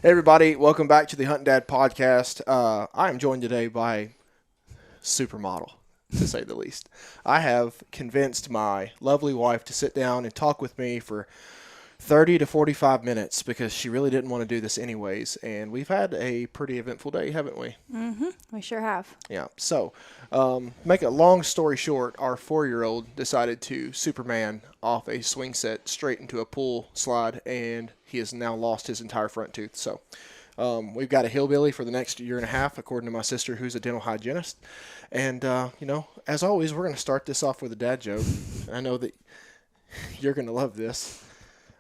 Hey everybody, welcome back to the Hunt and Dad podcast. I am joined today by supermodel, to say the least. I have convinced my lovely wife to sit down and talk with me for 30 to 45 minutes because she really didn't want to do this anyways. And we've had a pretty eventful day, haven't we? Mm-hmm. We sure have. Yeah. So, make a long story short, our 4-year-old decided to Superman off a swing set straight into a pool slide, and he has now lost his entire front tooth. So, we've got a hillbilly for the next year and a half, according to my sister, who's a dental hygienist. And, as always, we're going to start this off with a dad joke. I know that you're going to love this.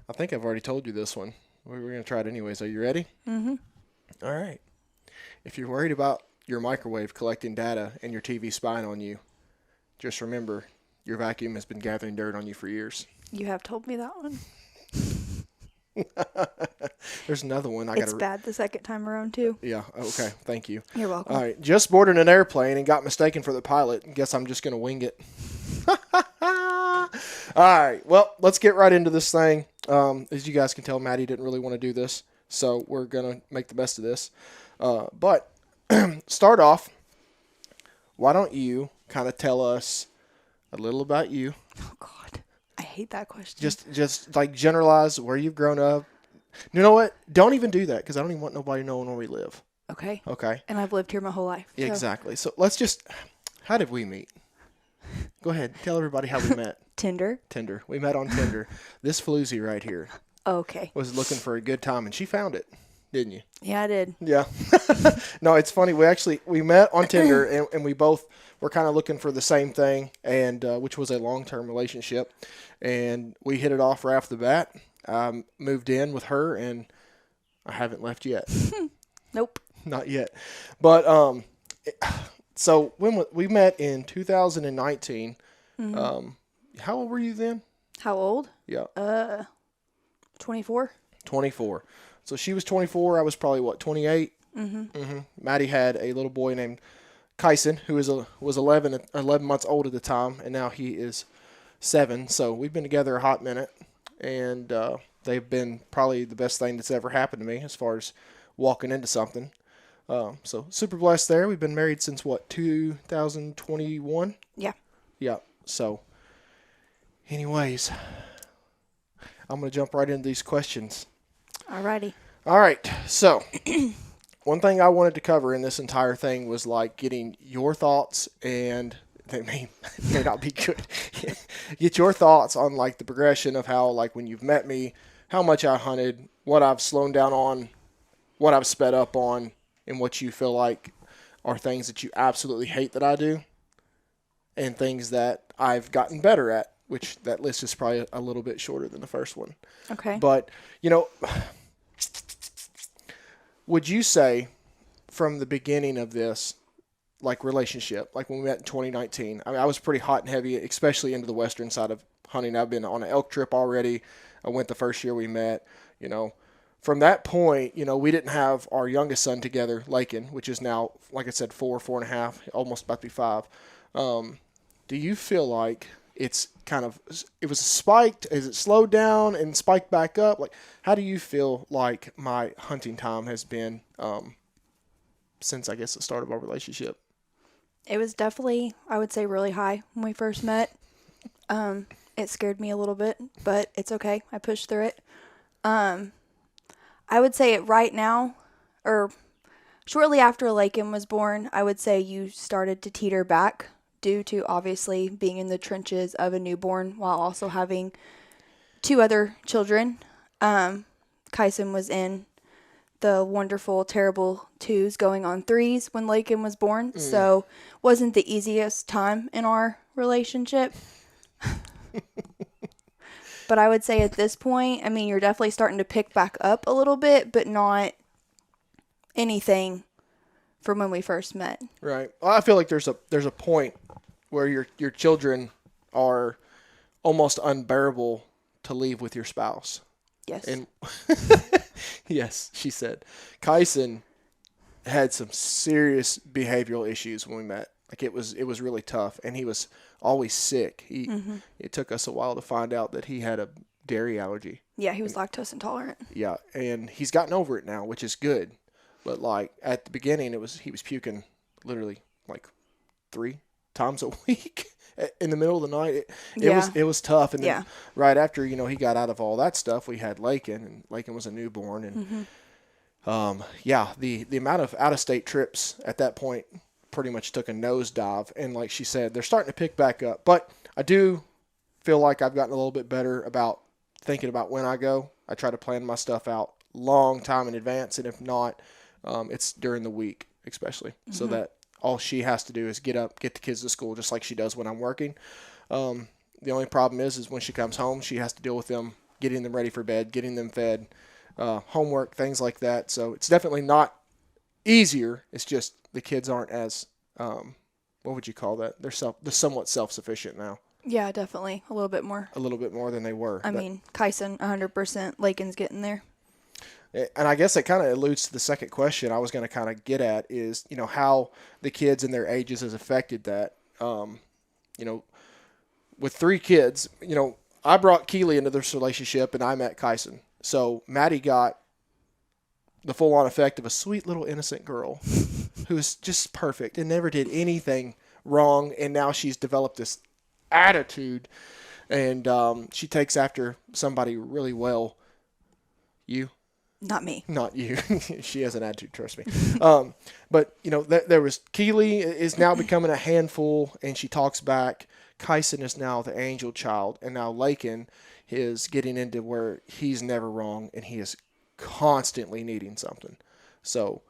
I think I've already told you this one. We're going to try it anyways. Are you ready? Mm-hmm. All right. If you're worried about your microwave collecting data and your TV spying on you, just remember your vacuum has been gathering dirt on you for years. You have told me that one. There's another one. It's bad the second time around, too. Yeah, okay. Thank you. You're welcome. All right. Just boarded an airplane and got mistaken for the pilot. Guess I'm just going to wing it. All right. Well, let's get right into this thing. As you guys can tell, Maddie didn't really want to do this, so we're going to make the best of this. But start off, why don't you kind of tell us a little about you? Oh, God. I hate that question. Just like generalize where you've grown up. You know what? Don't even do that because I don't even want nobody knowing where we live. Okay. Okay. And I've lived here my whole life. Yeah, exactly. So let's just, how did we meet? Go ahead. Tell everybody how we met. Tinder. We met on Tinder. This floozy right here Okay. was looking for a good time, and she found it, didn't you? Yeah, I did. Yeah. No, it's funny. We met on Tinder, and we both were kind of looking for the same thing, and which was a long-term relationship. And we hit it off right off the bat. Moved in with her, and I haven't left yet. Nope. Not yet. But so when we met in 2019, how old were you then? How old? Yeah. 24. 24. So she was 24. I was probably, 28? Mm-hmm. Maddie had a little boy named Kyson, who was 11 months old at the time, and now he is 7. So we've been together a hot minute, and they've been probably the best thing that's ever happened to me as far as walking into something. So super blessed there. We've been married since, 2021? Yeah. Yeah. So anyways, I'm going to jump right into these questions. Alrighty. All right. So one thing I wanted to cover in this entire thing was like getting your thoughts, and they may not be good. Get your thoughts on like the progression of how, like, when you've met me, how much I hunted, what I've slowed down on, what I've sped up on, and what you feel like are things that you absolutely hate that I do, and things that I've gotten better at, which that list is probably a little bit shorter than the first one. Okay. But, would you say from the beginning of this, like, relationship, like when we met in 2019, I mean, I was pretty hot and heavy, especially into the western side of hunting. I've been on an elk trip already. I went the first year we met, From that point, we didn't have our youngest son together, Lakin, which is now, like I said, 4.5, almost about to be 5. Do you feel like it was spiked? Is it slowed down and spiked back up? Like, how do you feel like my hunting time has been since, I guess, the start of our relationship? It was definitely, I would say, really high when we first met. It scared me a little bit, but it's okay. I pushed through it. I would say it right now, or shortly after Lakin was born, I would say you started to teeter back due to obviously being in the trenches of a newborn while also having 2 other children. Kyson was in the wonderful, terrible 2s going on 3s when Lakin was born, so wasn't the easiest time in our relationship. But I would say at this point, I mean, you're definitely starting to pick back up a little bit, but not anything from when we first met. Right. Well, I feel like there's a point where your children are almost unbearable to leave with your spouse. Yes. And yes, she said. Kyson had some serious behavioral issues when we met. Like it was really tough, and he was always sick. It took us a while to find out that he had a dairy allergy. Yeah, he was lactose intolerant. Yeah, and he's gotten over it now, which is good. But like at the beginning, he was puking literally like 3 times a week in the middle of the night. Yeah. It was tough. And then Yeah. right after he got out of all that stuff, we had Lakin, and Lakin was a newborn, and yeah, the amount of out of state trips at that point pretty much took a nosedive. And like she said, they're starting to pick back up. But I do feel like I've gotten a little bit better about thinking about when I go. I try to plan my stuff out long time in advance, and if not, it's during the week, especially, so that all she has to do is get up, get the kids to school, just like she does when I'm working. The only problem is when she comes home, she has to deal with them, getting them ready for bed, getting them fed, homework, things like that. So it's definitely not easier. It's just the kids aren't as, what would you call that? They're somewhat self-sufficient now. Yeah, definitely. A little bit more. A little bit more than they were. I mean, Kyson, 100%. Lakin's getting there. And I guess it kind of alludes to the second question I was going to kind of get at is, how the kids and their ages has affected that. With 3 kids, I brought Keely into this relationship and I met Kyson. So Maddie got the full-on effect of a sweet little innocent girl who's just perfect and never did anything wrong. And now she's developed this attitude, and she takes after somebody really well. You? Not me. Not you. She has an attitude, trust me. But, there was Keely is now becoming a handful, and she talks back. Kyson is now the angel child, and now Lakin is getting into where he's never wrong, and he is constantly needing something. So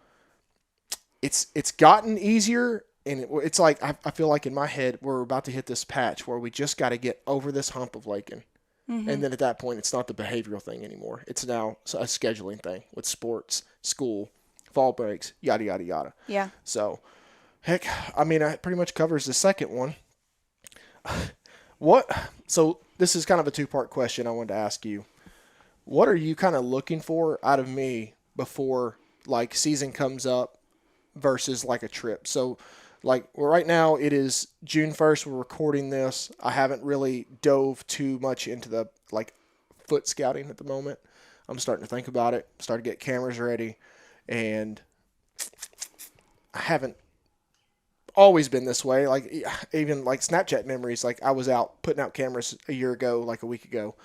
it's gotten easier, and it's like I feel like in my head we're about to hit this patch where we just got to get over this hump of Lakin. And then at that point, it's not the behavioral thing anymore. It's now a scheduling thing with sports, school, fall breaks, yada, yada, yada. Yeah. So, heck, I mean, it pretty much covers the second one. So this is kind of a 2-part question I wanted to ask you. What are you kind of looking for out of me before, like, season comes up versus, like, a trip? So, like, right now it is June 1st. We're recording this. I haven't really dove too much into the, like, foot scouting at the moment. I'm starting to think about it, starting to get cameras ready, and I haven't always been this way. Like, even, like, Snapchat memories, like, I was out putting out cameras a year ago, like a week ago.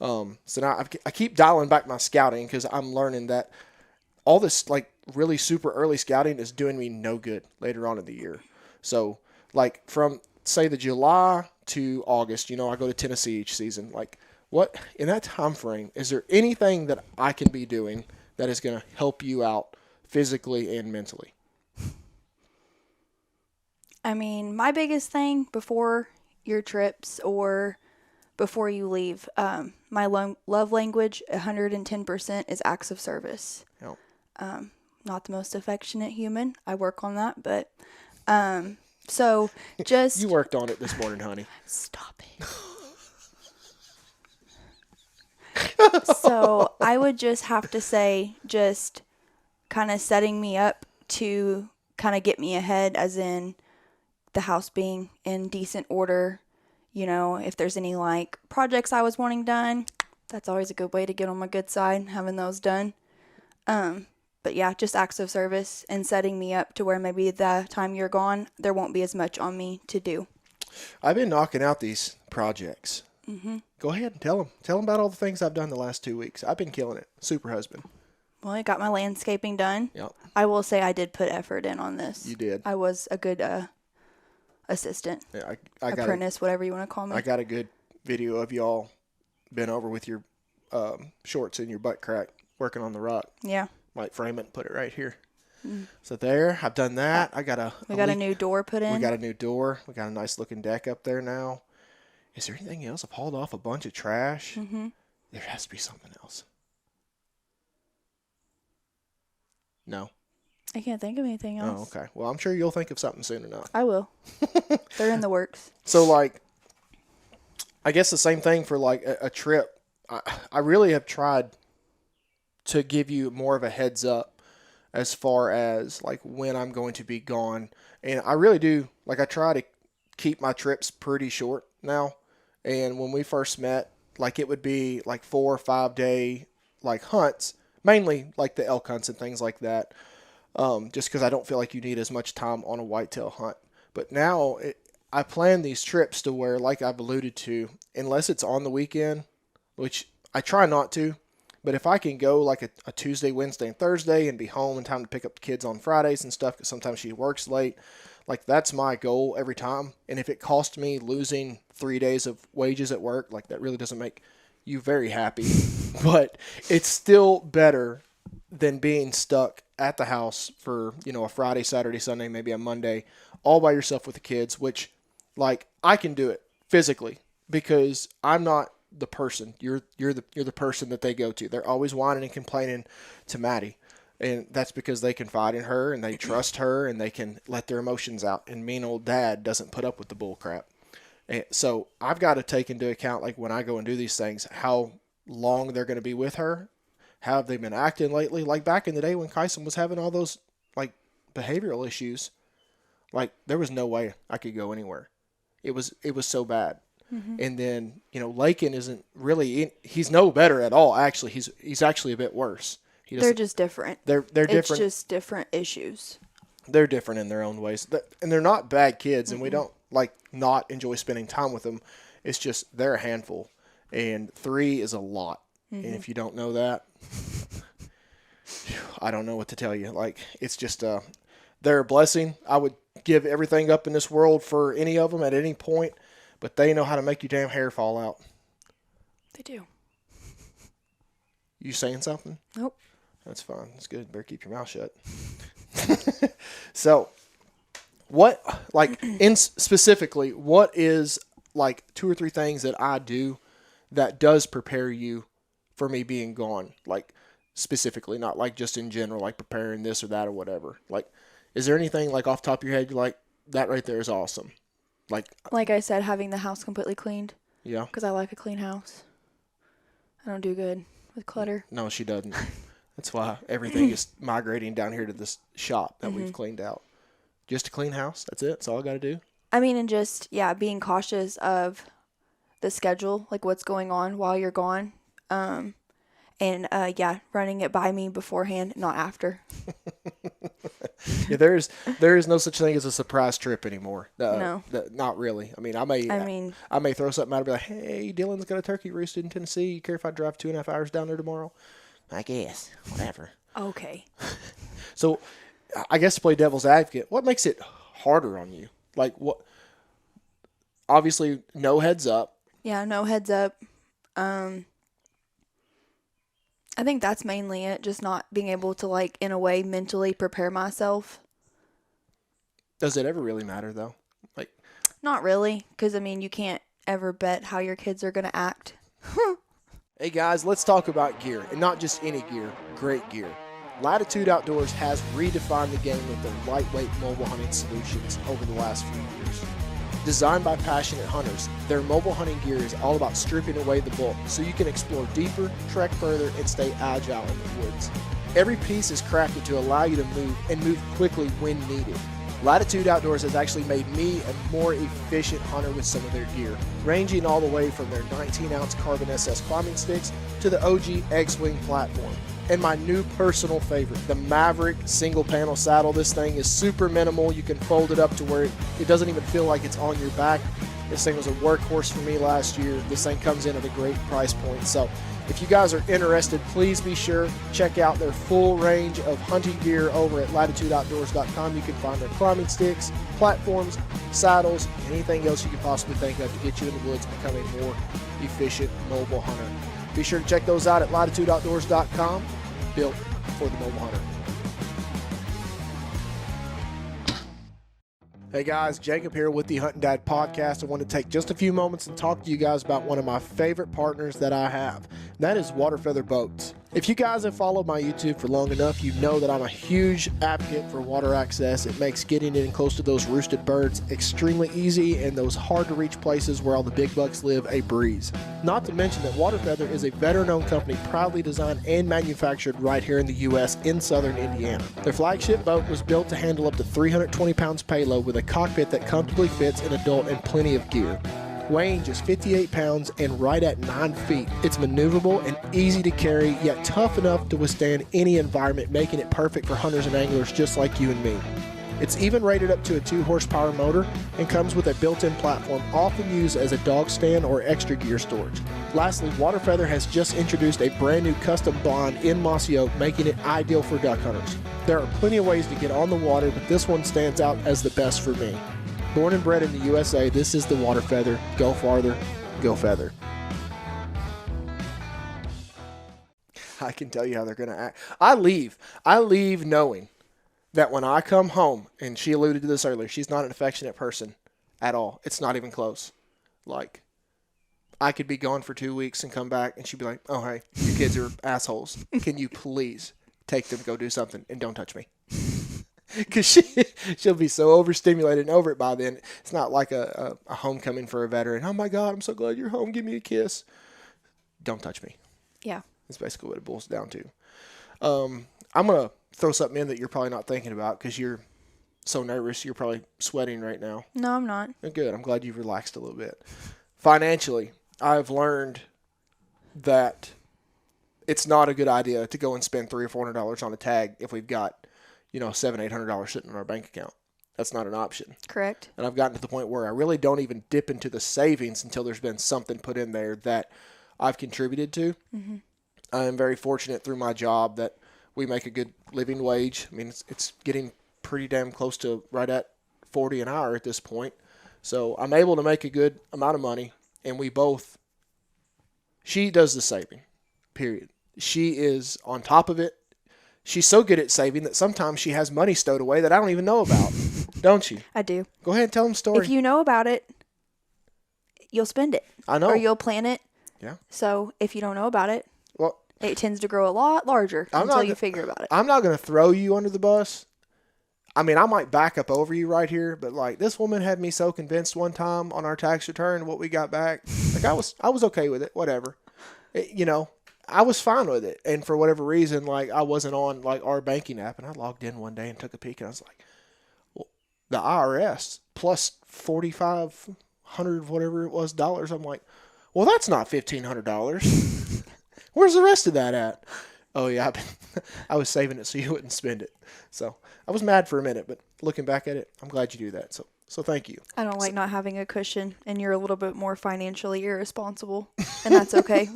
So now I keep dialing back my scouting because I'm learning that all this, like, really super early scouting is doing me no good later on in the year. So, like, from, say, the July to August, I go to Tennessee each season. Like, what, in that time frame, is there anything that I can be doing that is going to help you out physically and mentally? I mean, my biggest thing before your trips or before you leave, my love language, 110%, is acts of service. Yep. Not the most affectionate human. I work on that, but so just You worked on it this morning, honey. stop it. So I would just have to say, just kind of setting me up to kind of get me ahead, as in the house being in decent order. If there's any, like, projects I was wanting done, that's always a good way to get on my good side, having those done. But yeah, just acts of service and setting me up to where maybe the time you're gone, there won't be as much on me to do. I've been knocking out these projects. Go ahead and tell them. Tell them about all the things I've done the last 2 weeks. I've been killing it. Super husband. Well, I got my landscaping done. Yep. I will say I did put effort in on this. You did. I was a good assistant, Yeah, I got apprentice, whatever you want to call me. I got a good video of y'all bent over with your shorts and your butt crack working on the rock. Yeah. Might frame it and put it right here. So there, I've done that. We got a new door put in. We got a new door. We got a nice looking deck up there now. Is there anything else? I've hauled off a bunch of trash. There has to be something else. No. I can't think of anything Oh, else. okay. Well, I'm sure you'll think of something soon enough. I will. They're in the works. So, like, I guess the same thing for, like, a trip. I really have tried to give you more of a heads up as far as, like, when I'm going to be gone. And I really do. Like, I try to keep my trips pretty short now. And when we first met, like it would be like 4 or 5 day like hunts, mainly like the elk hunts and things like that. Just because I don't feel like you need as much time on a whitetail hunt. But now I plan these trips to where, like I've alluded to, unless it's on the weekend, which I try not to, but if I can go like a Tuesday, Wednesday, and Thursday and be home in time to pick up the kids on Fridays and stuff, because sometimes she works late, like that's my goal every time. And if it costs me losing 3 days of wages at work, like that really doesn't make you very happy. But it's still better than being stuck at the house for, a Friday, Saturday, Sunday, maybe a Monday, all by yourself with the kids, which, like, I can do it physically because I'm not the person. You're the person that they go to. They're always whining and complaining to Maddie. And that's because they confide in her and they trust her and they can let their emotions out. And mean old dad doesn't put up with the bull crap. And so I've got to take into account, like when I go and do these things, how long they're going to be with her. How have they been acting lately? Like back in the day when Kyson was having all those like behavioral issues, like there was no way I could go anywhere. It was so bad. Mm-hmm. And then, Lakin isn't really, he's no better at all. Actually, he's actually a bit worse. They're just different. They're different. It's just different issues. They're different in their own ways. And they're not bad kids, and we don't not enjoy spending time with them. It's just they're a handful. And 3 is a lot. Mm-hmm. And if you don't know that, I don't know what to tell you. Like, it's just, they're a blessing. I would give everything up in this world for any of them at any point, but they know how to make your damn hair fall out. They do. You saying something? Nope. That's fine. That's good. Better keep your mouth shut. So, what, specifically, what is, 2 or 3 things that I do that does prepare you for me being gone, specifically, not just in general, preparing this or that or whatever. Is there anything off the top of your head you're like, that right there is awesome? Like I said, having the house completely cleaned. Yeah. Because I like a clean house. I don't do good with clutter. No, she doesn't. That's why everything is migrating down here to this shop that we've cleaned out. Just a clean house. That's it. That's all I got to do. I mean, and just, being cautious of the schedule, what's going on while you're gone. And running it by me beforehand, not after. Yeah, there is no such thing as a surprise trip anymore. No. Not really. I mean, I may throw something out and be like, hey, Dylan's got a turkey roosted in Tennessee. You care if I drive 2.5 hours down there tomorrow? I guess. Whatever. Okay. So, I guess to play devil's advocate, what makes it harder on you? What? Obviously, no heads up. Yeah, no heads up. I think that's mainly it, just not being able to, in a way, mentally prepare myself. Does it ever really matter, though? Not really, because, you can't ever bet how your kids are going to act. Hey, guys, let's talk about gear, and not just any gear, great gear. Latitude Outdoors has redefined the game with their lightweight mobile hunting solutions over the last few years. Designed by passionate hunters, their mobile hunting gear is all about stripping away the bulk so you can explore deeper, trek further, and stay agile in the woods. Every piece is crafted to allow you to move quickly when needed. Latitude Outdoors has actually made me a more efficient hunter with some of their gear, ranging all the way from their 19-ounce Carbon SS climbing sticks to the OG X-Wing platform. And my new personal favorite, the Maverick single panel saddle. This thing is super minimal. You can fold it up to where it doesn't even feel like it's on your back. This thing was a workhorse for me last year. This thing comes in at a great price point. So if you guys are interested, please be sure check out their full range of hunting gear over at latitudeoutdoors.com. You can find their climbing sticks, platforms, saddles, anything else you could possibly think of to get you in the woods and become a more efficient mobile hunter. Be sure to check those out at latitudeoutdoors.com. Built for the mobile hunter. Hey guys, Jacob here with the Hunting Dad Podcast. I want to take just a few moments and talk to you guys about one of my favorite partners that I have. That is Waterfeather Boats. If you guys have followed my YouTube for long enough, you know that I'm a huge advocate for water access. It makes getting in close to those roosted birds extremely easy and those hard to reach places where all the big bucks live a breeze. Not to mention that Waterfeather is a veteran-owned company proudly designed and manufactured right here in the U.S. in southern Indiana. Their flagship boat was built to handle up to 320 pounds payload with a cockpit that comfortably fits an adult and plenty of gear. Weighing just 58 pounds and right at 9 feet, it's maneuverable and easy to carry, yet tough enough to withstand any environment, making it perfect for hunters and anglers just like you and me. It's even rated up to a 2-horsepower motor and comes with a built-in platform, often used as a dog stand or extra gear storage. Lastly, Waterfeather has just introduced a brand new custom blind in mossy oak, making it ideal for duck hunters. There are plenty of ways to get on the water, but this one stands out as the best for me. Born and bred in the USA, this is the Waterfeather. Go farther, go feather. I can tell you how they're going to act. I leave knowing that when I come home, and she alluded to this earlier, she's not an affectionate person at all. It's not even close. Like, I could be gone for 2 weeks and come back, and she'd be like, oh, hey, your kids are assholes. Can you please take them, go do something, and don't touch me? Because she'll be so overstimulated and over it by then. It's not like a homecoming for a veteran. Oh, my God, I'm so glad you're home. Give me a kiss. Don't touch me. Yeah. That's basically what it boils down to. I'm going to throw something in that you're probably not thinking about because you're so nervous. You're probably sweating right now. No, I'm not. Good. I'm glad you've relaxed a little bit. Financially, I've learned that it's not a good idea to go and spend $300 or $400 on a tag if we've got, $700-800 sitting in our bank account. That's not an option. Correct. And I've gotten to the point where I really don't even dip into the savings until there's been something put in there that I've contributed to. Mm-hmm. I'm very fortunate through my job that we make a good living wage. I mean, it's getting pretty damn close to right at $40 an hour at this point. So I'm able to make a good amount of money, and she does the saving, period. She is on top of it. She's so good at saving that sometimes she has money stowed away that I don't even know about. Don't you? I do. Go ahead and tell them the story. If you know about it, you'll spend it. I know. Or you'll plan it. Yeah. So if you don't know about it, well, it tends to grow a lot larger until you figure about it. I'm not going to throw you under the bus. I mean, I might back up over you right here, but like this woman had me so convinced one time on our tax return what we got back. Like I was okay with it, whatever. I was fine with it. And for whatever reason, like I wasn't on like our banking app, and I logged in one day and took a peek, and I was like, well, the IRS plus $4,500 whatever it was dollars. I'm like, well, that's not $1,500. Where's the rest of that at? Oh yeah, I was saving it so you wouldn't spend it. So I was mad for a minute, but looking back at it, I'm glad you do that. So thank you. I don't like not having a cushion, and you're a little bit more financially irresponsible, and that's okay.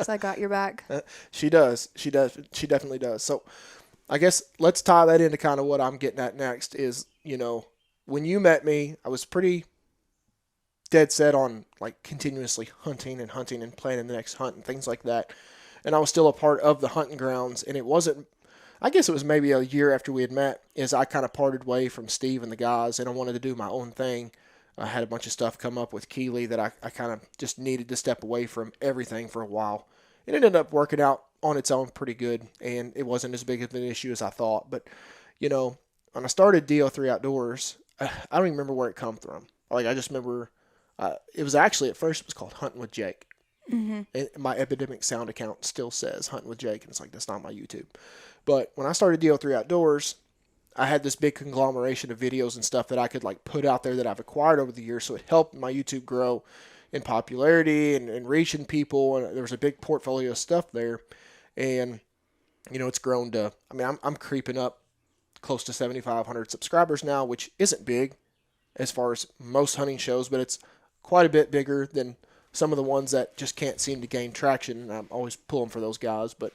So I got your back. She does. She definitely does. So I guess let's tie that into kind of what I'm getting at next is, when you met me, I was pretty dead set on like continuously hunting and planning the next hunt and things like that. And I was still a part of the hunting grounds, and it wasn't, I guess it was maybe a year after we had met is I kind of parted way from Steve and the guys, and I wanted to do my own thing. I had a bunch of stuff come up with Keeley that I kind of just needed to step away from everything for a while. It ended up working out on its own pretty good, and it wasn't as big of an issue as I thought. But, when I started DO3 Outdoors, I don't even remember where it come from. Like, I just remember it was actually, at first, it was called Hunting with Jake. Mm-hmm. And my Epidemic Sound account still says Hunting with Jake, and it's like, that's not my YouTube. But when I started DO3 Outdoors, I had this big conglomeration of videos and stuff that I could like put out there that I've acquired over the years. So it helped my YouTube grow in popularity and reaching people. And there was a big portfolio of stuff there. And, it's grown to, I mean, I'm creeping up close to 7,500 subscribers now, which isn't big as far as most hunting shows, but it's quite a bit bigger than some of the ones that just can't seem to gain traction. And I'm always pulling for those guys. But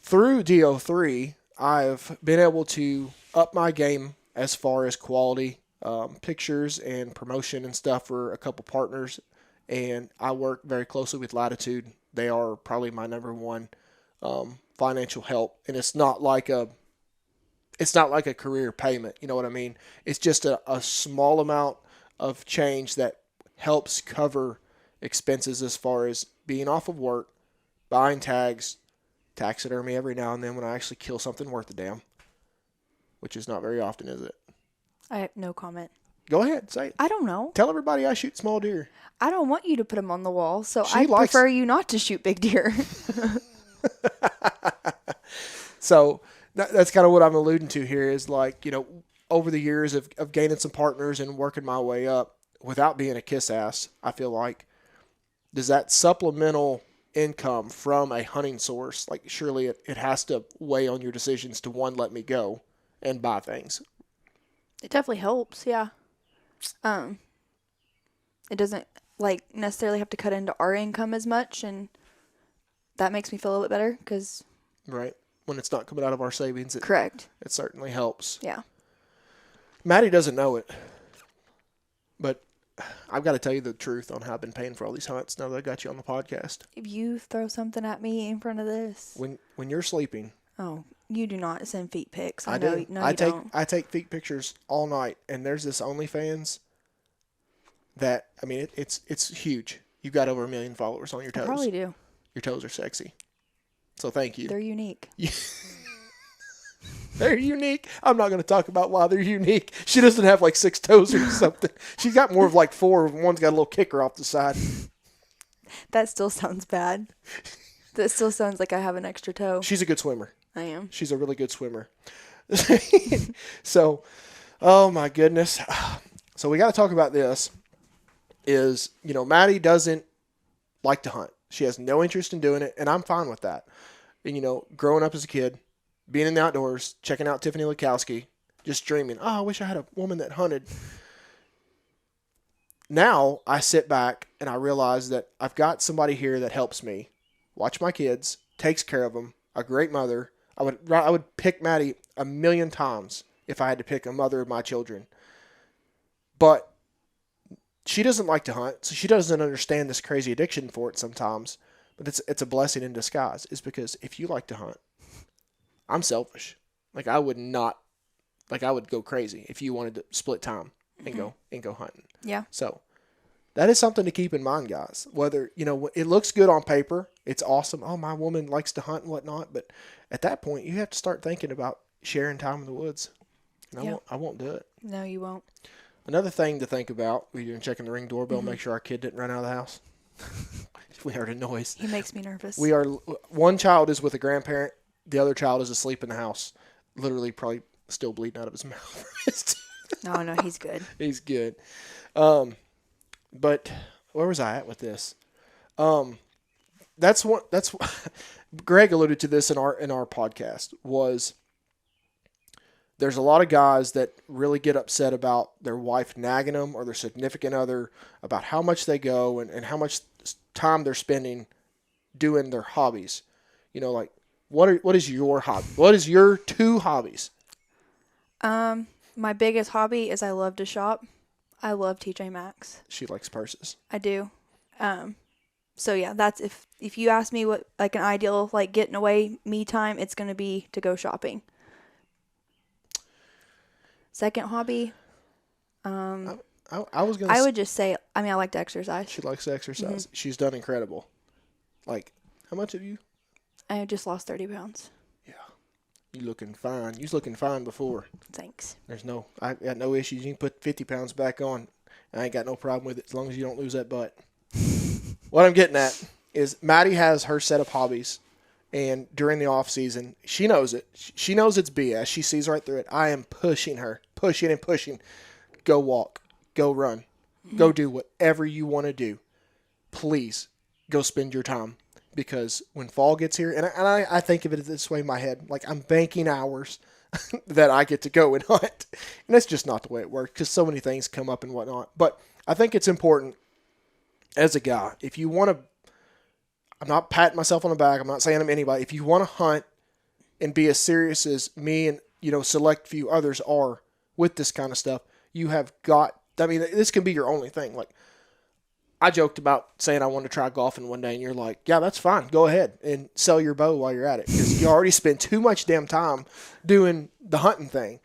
through DO3, I've been able to up my game as far as quality pictures and promotion and stuff for a couple partners, and I work very closely with Latitude. They are probably my number one financial help, and it's not like a career payment. You know what I mean? It's just a small amount of change that helps cover expenses as far as being off of work, buying tags, taxidermy every now and then when I actually kill something worth a damn, which is not very often, is it? I have no comment. Go ahead, say it. I don't know. Tell everybody I shoot small deer. I don't want you to put them on the wall, so I prefer you not to shoot big deer. So that's kind of what I'm alluding to here is like, over the years of gaining some partners and working my way up, without being a kiss ass, I feel like, does that supplemental income from a hunting source, like surely it has to weigh on your decisions to one, let me go and buy things. It definitely helps, yeah. Um, it doesn't like necessarily have to cut into our income as much, and that makes me feel a little bit better because Right. When it's not coming out of our savings, correct. it certainly helps. Yeah. Maddie doesn't know it, but I've got to tell you the truth on how I've been paying for all these hunts now that I got you on the podcast. If you throw something at me in front of this, When you're sleeping, oh, you do not send feet pics. I know, do. no, you don't. I take feet pictures all night, and there's this OnlyFans that, I mean, it's huge. You've got over 1 million followers on your I toes. probably do. Your toes are sexy. So thank you. They're unique. They're unique. I'm not going to talk about why they're unique. She doesn't have like 6 toes or something. She's got more of like 4. One's got a little kicker off the side. That still sounds bad. That still sounds like I have an extra toe. She's a good swimmer. I am. She's a really good swimmer. So, oh my goodness. So we got to talk about this. Is, Maddie doesn't like to hunt. She has no interest in doing it, and I'm fine with that. And, growing up as a kid, being in the outdoors, checking out Tiffany Lukowski, just dreaming, I wish I had a woman that hunted. Now I sit back and I realize that I've got somebody here that helps me watch my kids, takes care of them, a great mother. I would pick Maddie 1,000,000 times if I had to pick a mother of my children. But she doesn't like to hunt, so she doesn't understand this crazy addiction for it sometimes. But it's a blessing in disguise. Is because if you like to hunt, I'm selfish. Like I would go crazy if you wanted to split time and go hunting. Yeah. So that is something to keep in mind, guys. Whether, it looks good on paper, it's awesome. Oh, my woman likes to hunt and whatnot. But at that point, you have to start thinking about sharing time in the woods. And I won't do it. No, you won't. Another thing to think about, we're checking the Ring doorbell, make sure our kid didn't run out of the house. We heard a noise. He makes me nervous. One child is with a grandparent. The other child is asleep in the house. Literally probably still bleeding out of his mouth. No, he's good. He's good. But where was I at with this? That's Greg alluded to this in our podcast, was there's a lot of guys that really get upset about their wife nagging them or their significant other about how much they go and how much time they're spending doing their hobbies. Like what is your hobby? What is your 2 hobbies? My biggest hobby is I love to shop. I love TJ Maxx. She likes purses. I do. So yeah, that's if you ask me what like an ideal like getting away me time, it's gonna be to go shopping. Second hobby, I would just say, I like to exercise. She likes to exercise. She's done incredible. Like, how much have you? I just lost 30 pounds. Yeah. You looking fine. You was looking fine before. Thanks. I got no issues. You can put 50 pounds back on. I ain't got no problem with it as long as you don't lose that butt. What I'm getting at is Maddie has her set of hobbies, and during the off season, she knows it. She knows it's BS. She sees right through it. I am pushing her, pushing. Go walk, go run, go do whatever you want to do. Please go spend your time, because when fall gets here, and I think of it this way in my head, like I'm banking hours that I get to go and hunt, and that's just not the way it works because so many things come up and whatnot. But I think it's important as a guy, if you want to, I'm not patting myself on the back, I'm not saying I'm anybody. If you want to hunt and be as serious as me and, select few others are with this kind of stuff, you have got, this can be your only thing. Like, I joked about saying I wanted to try golfing one day, and you're like, yeah, that's fine. Go ahead and sell your bow while you're at it, because you already spend too much damn time doing the hunting thing.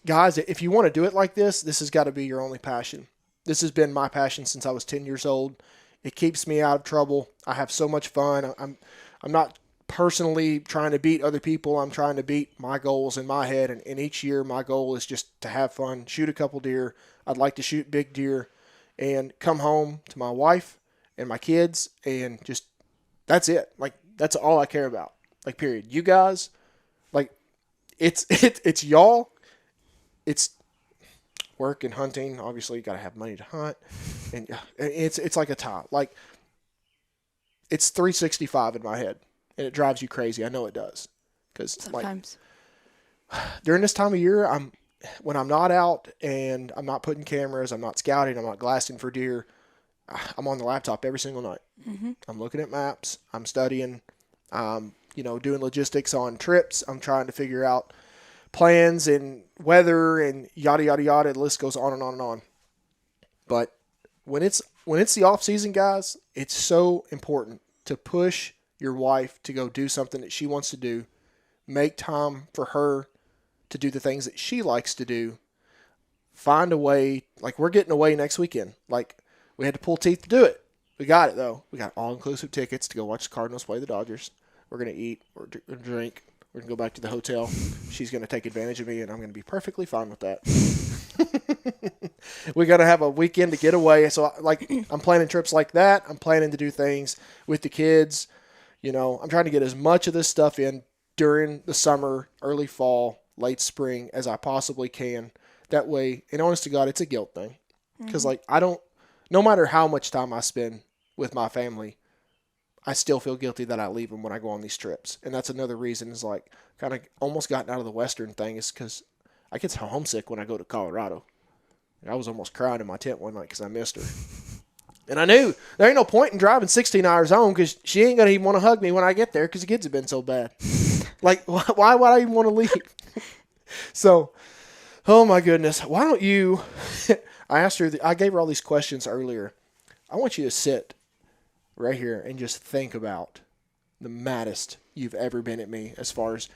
Guys, if you want to do it like this has got to be your only passion. This has been my passion since I was 10 years old. It keeps me out of trouble. I have so much fun. I'm not personally trying to beat other people. I'm trying to beat my goals in my head. And each year my goal is just to have fun, shoot a couple deer. I'd like to shoot big deer and come home to my wife and my kids, and just, that's it. Like, that's all I care about. Like, period. You guys, like, it's y'all. work and hunting. Obviously, you got to have money to hunt, and it's like a tie. Like it's 365 in my head, and it drives you crazy. I know it does, because like Sometimes. during this time of year, when I'm not out and I'm not putting cameras, I'm not scouting, I'm not glassing for deer, I'm on the laptop every single night. Mm-hmm. I'm looking at maps, I'm studying, doing logistics on trips. I'm trying to figure out plans and weather and yada yada yada. The list goes on and on and on. But when it's the off season, guys, it's so important to push your wife to go do something that she wants to do. Make time for her to do the things that she likes to do. Find a way. Like, we're getting away next weekend. Like, we had to pull teeth to do it. We got it, though. We got all-inclusive tickets to go watch the Cardinals play the Dodgers. We're going to eat. We're going to drink. We're going to go back to the hotel. She's going to take advantage of me, and I'm going to be perfectly fine with that. We're going to have a weekend to get away. So, like, I'm planning trips like that. I'm planning to do things with the kids. I'm trying to get as much of this stuff in during the summer, early fall, late spring as I possibly can. That way, and honest to God, it's a guilt thing. Because, no matter how much time I spend with my family, I still feel guilty that I leave them when I go on these trips. And that's another reason is like kind of almost gotten out of the Western thing is because I get so homesick when I go to Colorado. I was almost crying in my tent one night because I missed her. And I knew there ain't no point in driving 16 hours home because she ain't going to even want to hug me when I get there because the kids have been so bad. Like, why would I even want to leave? So, oh my goodness. Why don't you, I gave her all these questions earlier. I want you to sit right here and just think about the maddest you've ever been at me as far as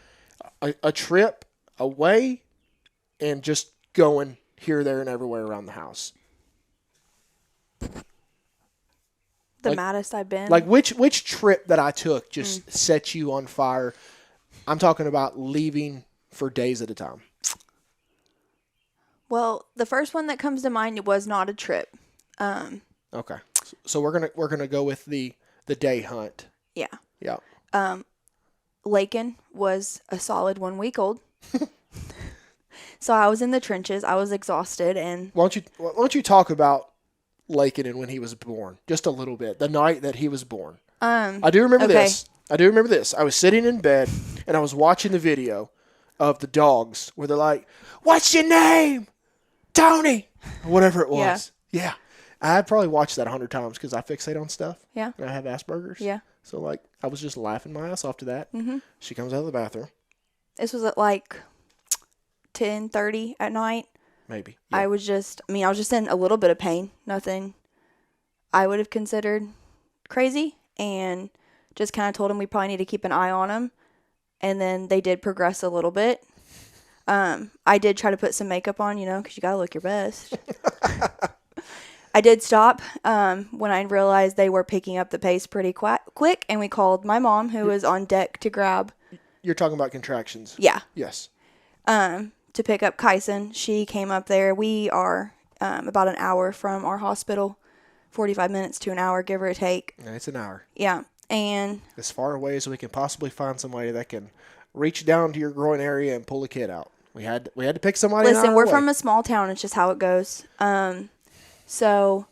a trip away and just going here, there, and everywhere around the house. The maddest I've been. Like which trip that I took just set you on fire? I'm talking about leaving for days at a time. Well, the first one that comes to mind was not a trip. Okay. So we're gonna go with the day hunt. Yeah. Yeah. Lakin was a solid 1 week old. So I was in the trenches. I was exhausted, and Why don't you talk about Lakin and when he was born just a little bit? The night that he was born. I do remember this. I was sitting in bed and I was watching the video of the dogs where they're like, "What's your name, Tony?" Or whatever it was. Yeah. I'd probably watched that 100 times because I fixate on stuff. Yeah. And I have Asperger's. Yeah. So, like, I was just laughing my ass off to that. Mm-hmm. She comes out of the bathroom. This was at like 10:30 at night. Maybe. Yeah. I was just in a little bit of pain. Nothing I would have considered crazy. And just kind of told him we probably need to keep an eye on him. And then they did progress a little bit. I did try to put some makeup on, because you got to look your best. I did stop when I realized they were picking up the pace pretty quick, and we called my mom, who was on deck to grab. You're talking about contractions. Yeah. Yes. To pick up Kyson. She came up there. We are about an hour from our hospital, 45 minutes to an hour, give or take. Yeah, it's an hour. Yeah. And as far away as we can possibly find somebody that can reach down to your groin area and pull a kid out. We had to pick somebody. Listen, we're from a small town. It's just how it goes. So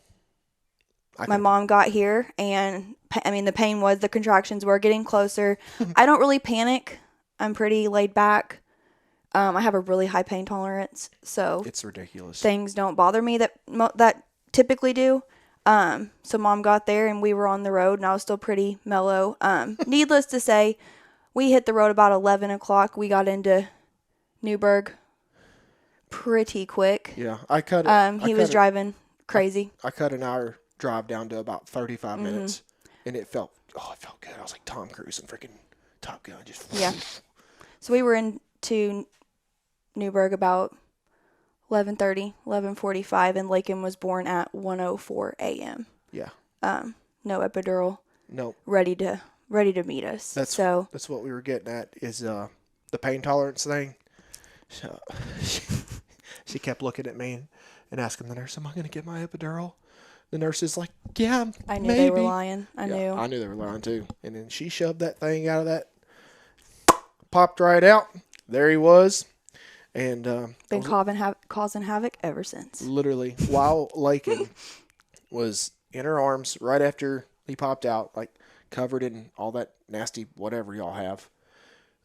my mom got here, and the pain was, the contractions were getting closer. I don't really panic. I'm pretty laid back. I have a really high pain tolerance, so it's ridiculous. Things don't bother me that typically do. So mom got there, and we were on the road, and I was still pretty mellow. Needless to say, we hit the road about 11 o'clock. We got into Newburgh pretty quick. Yeah, I cut. He was driving crazy. I cut an hour drive down to about 35 minutes, and it felt good. I was like Tom Cruise and freaking Top Gun. Yeah. So we were into Newburgh about 11:30, 11:45, and Lakin was born at 1:04 a.m. Yeah. No epidural. No. Ready to meet us. That's what we were getting at is the pain tolerance thing. So, she kept looking at me and asking the nurse, "Am I going to get my epidural?" The nurse is like, "Yeah, I knew maybe." they were lying. I knew they were lying too. And then she shoved that thing out of that, popped right out. There he was. And I Been was causing havoc ever since. literally, while Lakin was in her arms right after he popped out, like covered in all that nasty whatever y'all have.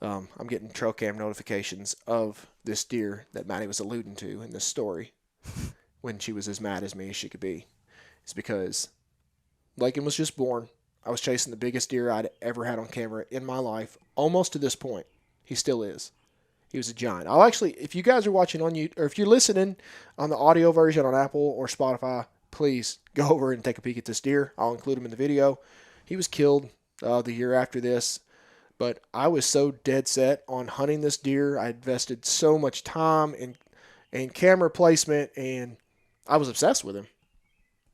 I'm getting trail cam notifications of this deer that Maddie was alluding to in this story when she was as mad as me as she could be. It's because Lakin was just born. I was chasing the biggest deer I'd ever had on camera in my life, almost to this point. He still is. He was a giant. I'll actually, if you guys are watching on YouTube, or if you're listening on the audio version on Apple or Spotify, please go over and take a peek at this deer. I'll include him in the video. He was killed the year after this, but I was so dead set on hunting this deer. I invested so much time and camera placement, and I was obsessed with him.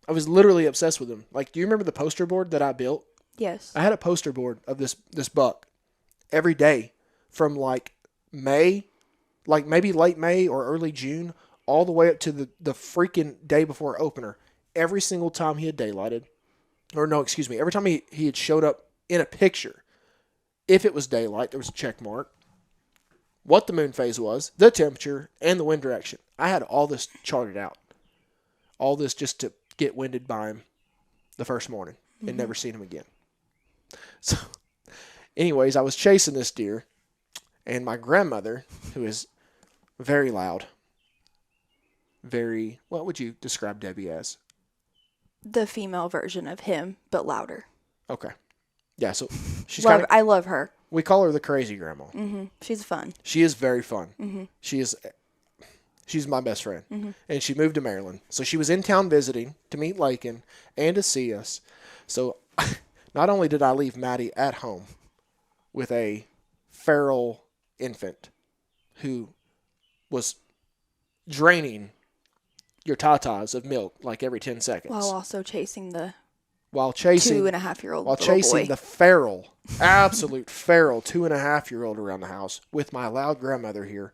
I was literally obsessed with him. Like, do you remember the poster board that I built? Yes. I had a poster board of this buck every day from like May, like maybe late May or early June, all the way up to the freaking day before opener. Every single time he had daylighted, or no, excuse me, every time he had showed up in a picture, if it was daylight, there was a check mark, what the moon phase was, the temperature, and the wind direction. I had all this charted out. All this just to get winded by him the first morning and never seen him again. So, anyways, I was chasing this deer, and my grandmother, who is very loud, very, what would you describe Debbie as? The female version of him, but louder. Okay. Yeah, so she's kind of, I love her. we call her the crazy grandma. She's fun. She is very fun. She's my best friend. And she moved to Maryland. So she was in town visiting to meet Lakin and to see us. So not only did I leave Maddie at home with a feral infant who was draining your tatas of milk like every 10 seconds. While also chasing the While chasing 2.5-year-old while little chasing boy. the feral, absolute feral 2.5-year-old around the house with my loud grandmother here.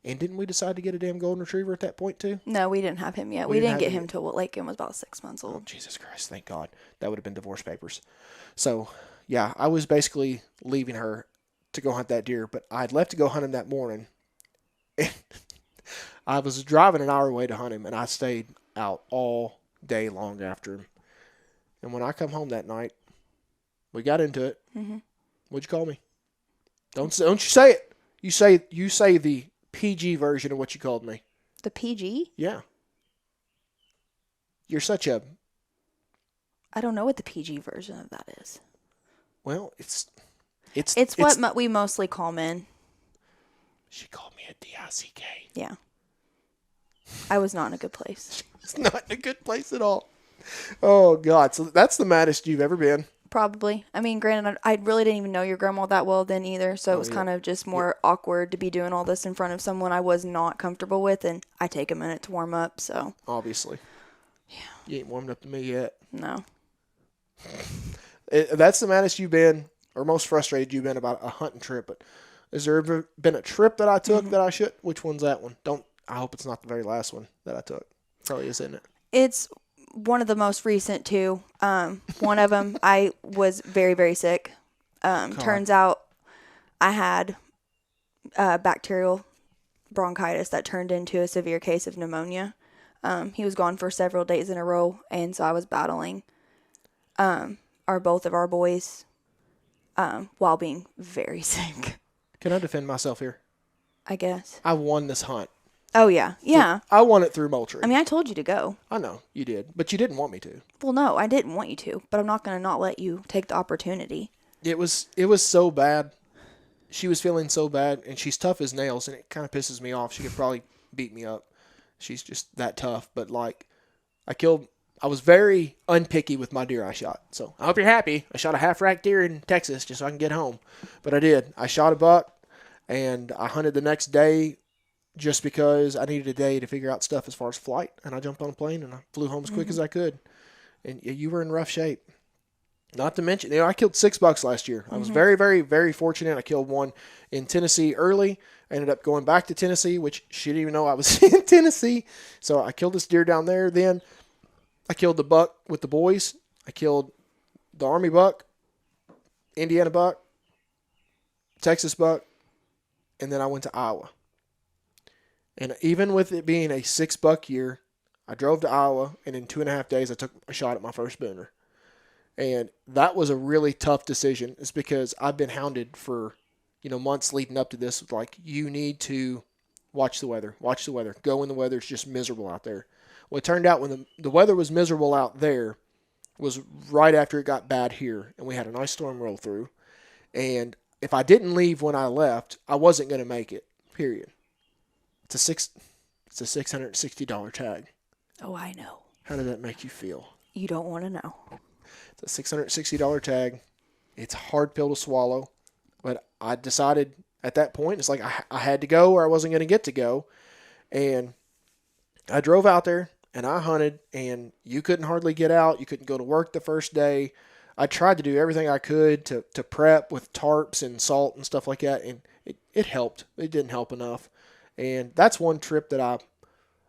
And didn't we decide to get a damn golden retriever at that point too? No, we didn't have him yet. We We didn't didn't have get him him till Lakin was about 6 months Oh, old. Jesus Christ, thank God. That would have been divorce papers. So, yeah, I was basically leaving her to go hunt that deer, but I'd left to go hunt him that morning. I was driving an hour away to hunt him, and I stayed out all day long after him. And when I come home that night, we got into it. What'd you call me? Don't you say it. You say the PG version of what you called me. The PG? Yeah. You're such a I don't know what the PG version of that is. well. It's what we mostly call men. She called me a DICK. Yeah. I was not in a good place. It's not in a good place at all. Oh, God. So that's the maddest you've ever been. Probably. I mean, granted, I really didn't even know your grandma that well then either, so it was kind of just more awkward to be doing all this in front of someone I was not comfortable with, and I take a minute to warm up, so. Obviously. Yeah. You ain't warmed up to me yet. No. That's the maddest you've been, or most frustrated you've been about a hunting trip. But has there ever been a trip that I took that I should? Which one's that one? I hope it's not the very last one that I took. Probably isn't it? It's one of the most recent two. One of them, I was very, very sick. Turns out I had bacterial bronchitis that turned into a severe case of pneumonia. He was gone for several days in a row, and so I was battling both of our boys while being very sick, Can I defend myself here? I guess. I won this hunt. Oh, yeah. Yeah. I won it through Moultrie. I mean, I told you to go. I know, you did. But you didn't want me to. Well, no, I didn't want you to, but I'm not going to not let you take the opportunity. It was so bad. She was feeling so bad, and she's tough as nails, and it kind of pisses me off. She could probably beat me up. She's just that tough. But, like, I was very unpicky with my deer I shot. So I hope you're happy. I shot a half-rack deer in Texas just so I can get home. But I did. I shot a buck, and I hunted the next day just because I needed a day to figure out stuff as far as flight. And I jumped on a plane, and I flew home as quick as I could. And you were in rough shape. Not to mention, I killed 6 bucks last year. I was very, very, very fortunate. I killed one in Tennessee early. I ended up going back to Tennessee, which she didn't even know I was in Tennessee. So I killed this deer down there. Then I killed the buck with the boys. I killed the Army buck, Indiana buck, Texas buck, and then I went to Iowa. And even with it being a $6 year, I drove to Iowa, and in 2.5 days, I took a shot at my first booner. And that was a really tough decision. It's because I've been hounded for, months leading up to this. Like, you need to watch the weather. Watch the weather. Go when the weather's just miserable out there. Well, it turned out when the weather was miserable out there was right after it got bad here, and we had a nice storm roll through. And if I didn't leave when I left, I wasn't going to make it, period. It's a $660 tag. Oh, I know. How did that make you feel? You don't want to know. It's a $660 tag. It's a hard pill to swallow. But I decided at that point, it's like I had to go or I wasn't going to get to go. And I drove out there and I hunted, and you couldn't hardly get out. You couldn't go to work the first day. I tried to do everything I could to prep with tarps and salt and stuff like that, and it helped. It didn't help enough. And that's one trip that I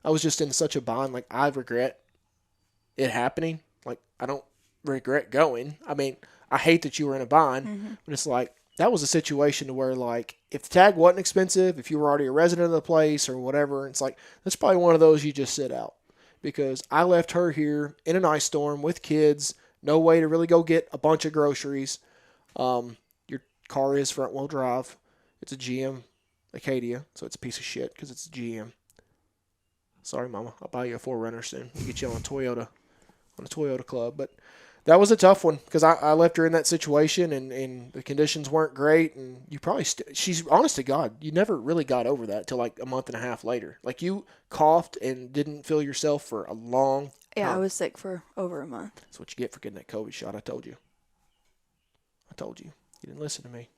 was just in such a bind. Like, I regret it happening. Like, I don't regret going. I mean, I hate that you were in a bind, but it's like, that was a situation to where, like, if the tag wasn't expensive, if you were already a resident of the place or whatever, it's like, that's probably one of those you just sit out. Because I left her here in an ice storm with kids, no way to really go get a bunch of groceries. Your car is front-wheel drive. It's a GM Acadia, so it's a piece of shit because it's a GM. Sorry, Mama. I'll buy you a 4Runner soon. We'll get you on a Toyota club. But that was a tough one because I left her in that situation, and the conditions weren't great. And you probably she's honest to God, you never really got over that till like a month and a half later. Like, you coughed and didn't feel yourself for a long time. Yeah, I was sick for over a month. That's what you get for getting that COVID shot. I told you. You didn't listen to me.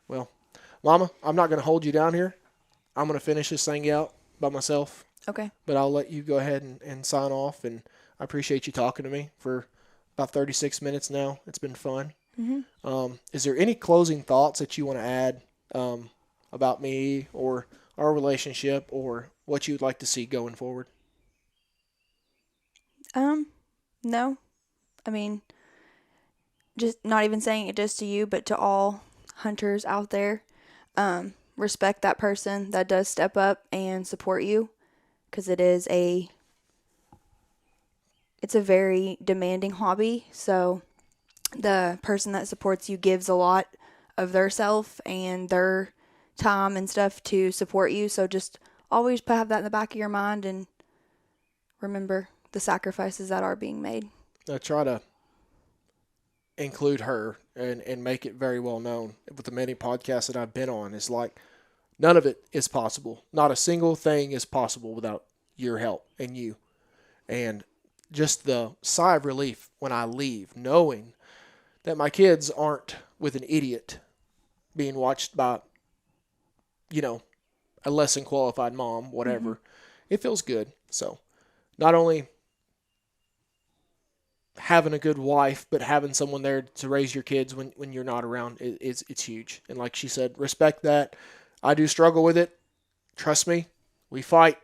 Well, Mama, I'm not going to hold you down here. I'm going to finish this thing out by myself. Okay. But I'll let you go ahead and sign off. And I appreciate you talking to me for about 36 minutes now. It's been fun. Is there any closing thoughts that you want to add about me or our relationship or what you'd like to see going forward? No. I mean, just not even saying it just to you, but to all hunters out there. Respect that person that does step up and support you, because it's a very demanding hobby. So the person that supports you gives a lot of their self and their time and stuff to support you. So just always have that in the back of your mind and remember the sacrifices that are being made. I try to include her and make it very well known with the many podcasts that I've been on. It's like, none of it is possible. Not a single thing is possible without your help and you. And just the sigh of relief when I leave, knowing that my kids aren't with an idiot being watched by, a less than qualified mom, whatever. It feels good. So not only having a good wife, but having someone there to raise your kids when you're not around, it's huge. And like she said, respect that. I do struggle with it. Trust me, we fight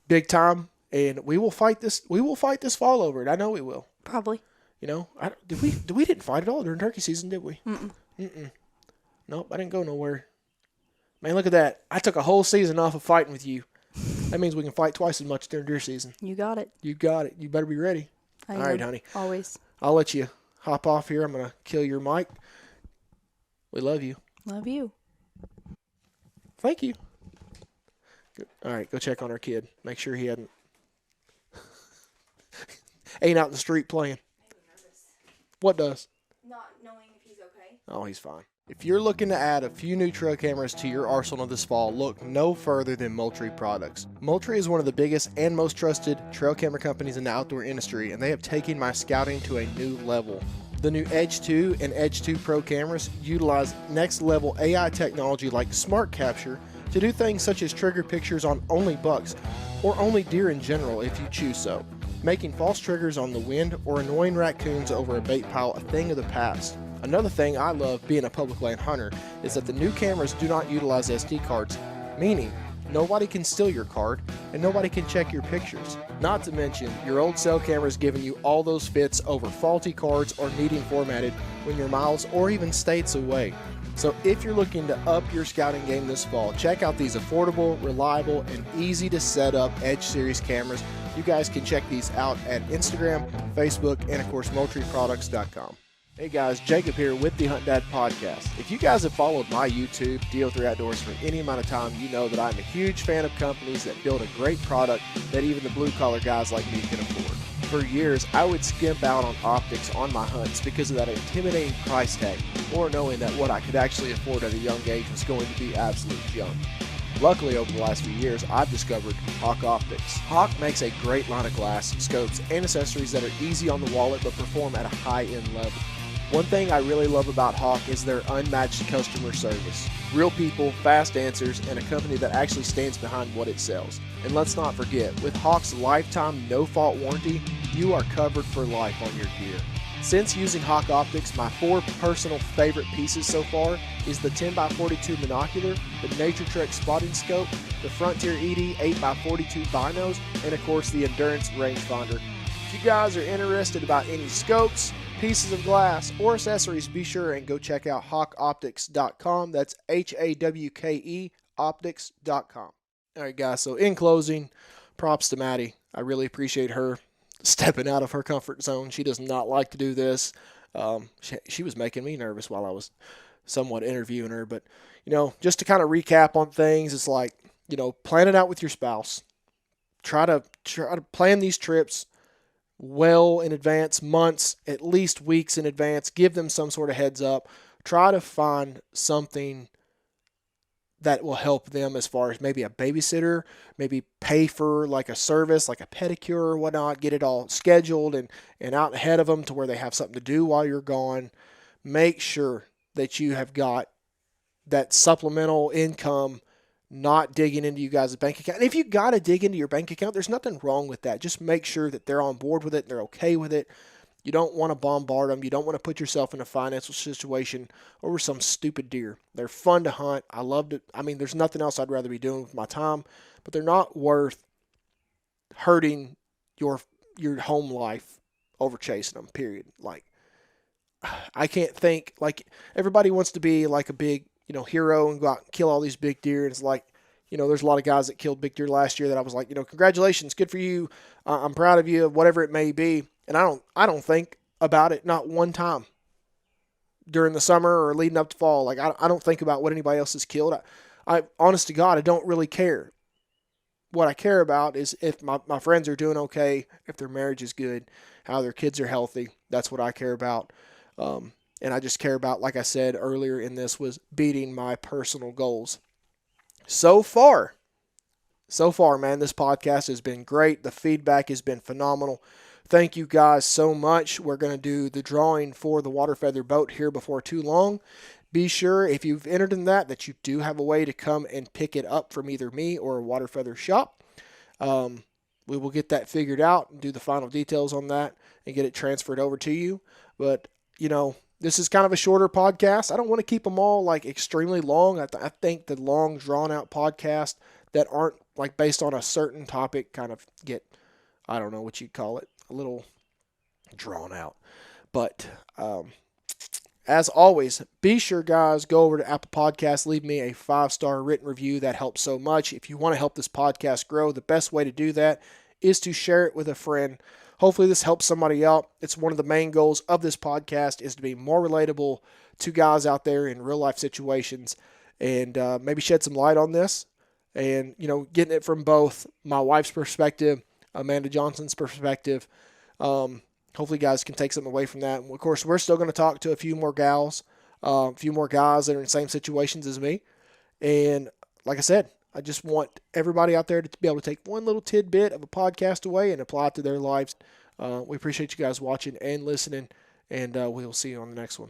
big time, and we will fight this. We will fight this fall over it. I know we will. Probably. We didn't fight at all during turkey season, did we? Nope, I didn't go nowhere. Man, look at that. I took a whole season off of fighting with you. That means we can fight twice as much during deer season. You got it. You got it. You better be ready. I all am. right, honey. Always. I'll let you hop off here. I'm going to kill your mic. We love you. Love you. Thank you. Good. All right, go check on our kid. Make sure he ain't out in the street playing. What does? Not knowing if he's okay. Oh, he's fine. If you're looking to add a few new trail cameras to your arsenal this fall, look no further than Moultrie Products. Moultrie is one of the biggest and most trusted trail camera companies in the outdoor industry, and they have taken my scouting to a new level. The new Edge 2 and Edge 2 Pro cameras utilize next-level AI technology like Smart Capture to do things such as trigger pictures on only bucks, or only deer in general if you choose so, making false triggers on the wind or annoying raccoons over a bait pile a thing of the past. Another thing I love being a public land hunter is that the new cameras do not utilize SD cards, meaning nobody can steal your card and nobody can check your pictures. Not to mention, your old cell camera is giving you all those fits over faulty cards or needing formatted when you're miles or even states away. So if you're looking to up your scouting game this fall, check out these affordable, reliable, and easy to set up Edge Series cameras. You guys can check these out at Instagram, Facebook, and of course MoultrieProducts.com. Hey guys, Jacob here with the Hunt Dad Podcast. If you guys have followed my YouTube, DO3 Outdoors, for any amount of time, you know that I'm a huge fan of companies that build a great product that even the blue-collar guys like me can afford. For years, I would skimp out on optics on my hunts because of that intimidating price tag, or knowing that what I could actually afford at a young age was going to be absolute junk. Luckily, over the last few years, I've discovered Hawk Optics. Hawk makes a great line of glass, scopes, and accessories that are easy on the wallet but perform at a high-end level. One thing I really love about Hawk is their unmatched customer service. Real people, fast answers, and a company that actually stands behind what it sells. And let's not forget, with Hawk's lifetime no-fault warranty, you are covered for life on your gear. Since using Hawk Optics, my 4 personal favorite pieces so far is the 10x42 monocular, the Nature Trek spotting scope, the Frontier ED 8x42 binos, and of course the Endurance rangefinder. If you guys are interested about any scopes, pieces of glass, or accessories, be sure and go check out hawkoptics.com. That's HAWKE optics.com. All right, guys, so in closing, props to Madi. I really appreciate her stepping out of her comfort zone. She does not like to do this. She was making me nervous while I was somewhat interviewing her. But, just to kind of recap on things, it's like, plan it out with your spouse. Try to plan these trips well in advance, months, at least weeks in advance. Give them some sort of heads up. Try to find something that will help them as far as maybe a babysitter, maybe pay for like a service, like a pedicure or whatnot, get it all scheduled and out ahead of them to where they have something to do while you're gone. Make sure that you have got that supplemental income, not digging into you guys' bank account. And if you got to dig into your bank account, there's nothing wrong with that. Just make sure that they're on board with it and they're okay with it. You don't want to bombard them. You don't want to put yourself in a financial situation over some stupid deer. They're fun to hunt. I loved it. I mean, there's nothing else I'd rather be doing with my time, but they're not worth hurting your home life over chasing them, period. Like, I can't think, like, everybody wants to be like a big, hero and go out and kill all these big deer. And it's like, there's a lot of guys that killed big deer last year that I was like, congratulations, good for you. I'm proud of you, whatever it may be. And I don't think about it not one time during the summer or leading up to fall. Like, I don't think about what anybody else has killed. I honest to God, I don't really care. What I care about is if my friends are doing okay, if their marriage is good, how their kids are healthy. That's what I care about. And I just care about, like I said earlier in this, was beating my personal goals. So far, man, this podcast has been great. The feedback has been phenomenal. Thank you guys so much. We're going to do the drawing for the water feather boat here before too long. Be sure, if you've entered in that you do have a way to come and pick it up from either me or a water feather shop. We will get that figured out and do the final details on that and get it transferred over to you. But, this is kind of a shorter podcast. I don't want to keep them all like extremely long. I think the long, drawn-out podcasts that aren't like based on a certain topic kind of get, I don't know what you'd call it, a little drawn out. But as always, be sure, guys, go over to Apple Podcasts, leave me a 5-star written review. That helps so much. If you want to help this podcast grow, the best way to do that is to share it with a friend. Hopefully this helps somebody out. It's one of the main goals of this podcast is to be more relatable to guys out there in real life situations and maybe shed some light on this and, getting it from both my wife's perspective, Amanda Johnson's perspective. Hopefully guys can take something away from that. And of course, we're still going to talk to a few more gals, a few more guys that are in the same situations as me. And like I said, I just want everybody out there to be able to take one little tidbit of a podcast away and apply it to their lives. We appreciate you guys watching and listening, and we will see you on the next one.